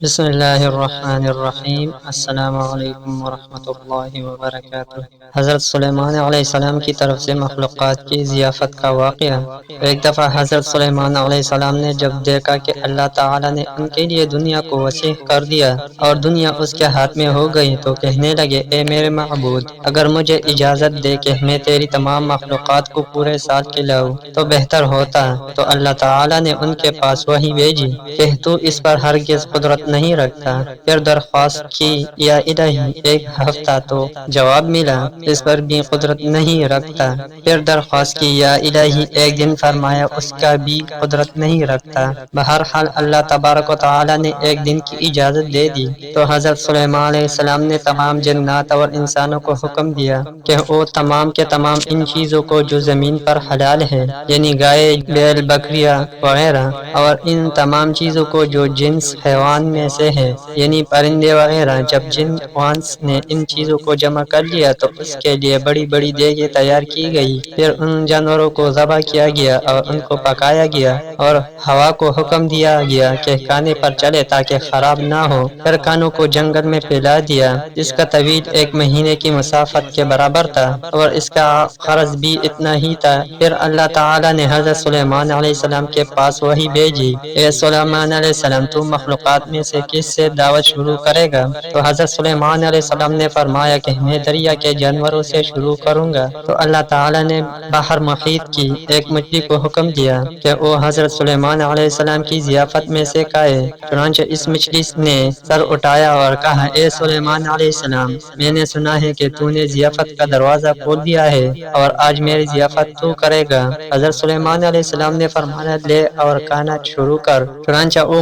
بسم اللہ الرحمن الرحیم۔ السلام علیکم ورحمۃ اللہ وبرکاتہ۔ حضرت سلیمان علیہ السلام کی طرف سے مخلوقات کی ضیافت کا واقعہ۔ ایک دفعہ حضرت سلیمان علیہ السلام نے جب دیکھا کہ اللہ تعالی نے ان کے لیے دنیا کو وسیع کر دیا اور دنیا اس کے ہاتھ میں ہو گئی تو کہنے لگے، اے میرے معبود، اگر مجھے اجازت دے کہ میں تیری تمام مخلوقات کو پورے سال کھلاؤں تو بہتر ہوتا۔ تو اللہ تعالی نے ان کے پاس وحی بھیجی کہ تو اس پر ہرگز قدرت نہیں رکھتا۔ پھر درخواست کی، یا الہی، ایک ہفتہ تو جواب ملا، اس پر بھی قدرت نہیں رکھتا۔ پھر درخواست کی، یا الہی، ایک دن، فرمایا اس کا بھی قدرت نہیں رکھتا۔ بہرحال اللہ تبارک و تعالی نے ایک دن کی اجازت دے دی تو حضرت سلیمان علیہ السلام نے تمام جنات اور انسانوں کو حکم دیا کہ وہ تمام کے تمام ان چیزوں کو جو زمین پر حلال ہے، یعنی گائے، بیل، بکریاں وغیرہ، اور ان تمام چیزوں کو جو جنس حیوان میں سے ہے، یعنی پرندے وغیرہ، جب جن وانس نے ان چیزوں کو جمع کر لیا تو اس کے لیے بڑی بڑی دیگیں تیار کی گئی۔ پھر ان جانوروں کو ذبح کیا گیا اور ان کو پکایا گیا، اور ہوا کو حکم دیا گیا کہ کھانے پر چلے تاکہ خراب نہ ہو۔ پھر کھانوں کو جنگل میں پھیلا دیا، جس کا طویل 1 مہینے کی مسافت کے برابر تھا، اور اس کا خرچ بھی اتنا ہی تھا۔ پھر اللہ تعالی نے حضرت سلیمان علیہ السلام کے پاس وحی بھیجی، اے سلیمان علیہ السلام، تو مخلوقات میں سے کس سے دعوت شروع کرے گا؟ تو حضرت سلیمان علیہ السلام نے فرمایا کہ میں دریا کے جانوروں سے شروع کروں گا۔ تو اللہ تعالی نے بحر محیط کی ایک مچھلی کو حکم دیا کہ وہ حضرت سلیمان علیہ السلام کی ضیافت میں سے کھائے۔ چنانچہ اس مچھلی نے سر اٹھایا اور کہا، اے سلیمان علیہ السلام، میں نے سنا ہے کہ تو نے ضیافت کا دروازہ کھول دیا ہے، اور آج میری ضیافت تو کرے گا۔ حضرت سلیمان علیہ السلام نے فرمایا، لے اور کھانا شروع کر۔ چنانچہ وہ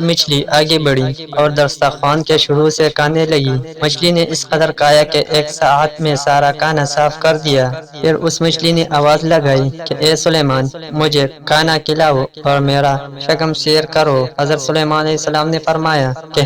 مچھلی آگے بڑھی اور دسترخوان کے شروع سے کھانے لگی۔ مچھلی نے اس قدر کھایا کہ 1 ساعت میں سارا کھانا صاف کر دیا۔ پھر اس مچھلی نے آواز لگائی کہ اے سلیمان، مجھے کھانا کھلاؤ اور میرا شکم شیر کرو۔ حضرت سلیمان علیہ السلام نے فرمایا کہ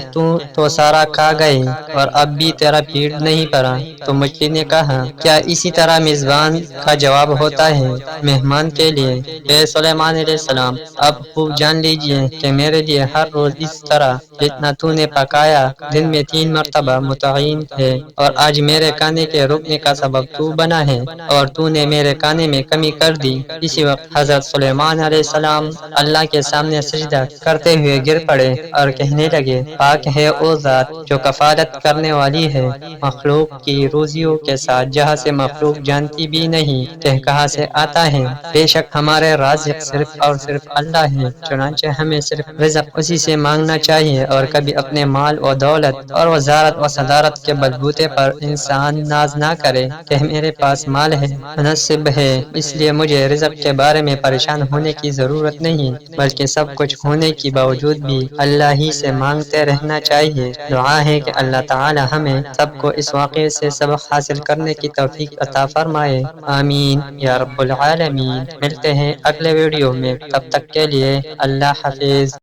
تو سارا کھا گئی اور اب بھی تیرا پیٹ نہیں بھرا۔ تو مچھلی نے کہا، کیا اسی طرح میزبان کا جواب ہوتا ہے مہمان کے لیے؟ اے سلیمان علیہ السلام، اب خوب جان لیجئے کہ میرے لیے ہر روز اس طرح جتنا تو نے پکایا دن میں 3 مرتبہ متعین ہے، اور آج میرے کھانے کے رکنے کا سبب تو بنا ہے، اور تو نے میرے کھانے میں کمی کر دی۔ اسی وقت حضرت سلیمان علیہ السلام اللہ کے سامنے سجدہ کرتے ہوئے گر پڑے اور کہنے لگے، پاک ہے وہ ذات جو کفالت کرنے والی ہے مخلوق کی روزیوں کے ساتھ، جہاں سے مخلوق جانتی بھی نہیں کہ کہاں سے آتا ہے۔ بے شک ہمارے رازق صرف اور صرف اللہ ہے، چنانچہ ہمیں صرف رزق اسی سے مانگنا چاہیے، اور کبھی اپنے مال و دولت اور وزارت و صدارت کے بلبوتے پر انسان ناز نہ کرے کہ میرے پاس مال ہے، منصب ہے، اس لیے مجھے رزق کے بارے میں پریشان ہونے کی ضرورت نہیں، بلکہ سب کچھ ہونے کے باوجود بھی اللہ ہی سے مانگتے رہنا چاہیے۔ دعا ہے کہ اللہ تعالی ہمیں سب کو اس واقعے سے سبق حاصل کرنے کی توفیق عطا فرمائے، آمین یا رب العالمین۔ ملتے ہیں اگلے ویڈیو میں، تب تک کے لیے اللہ حافظ۔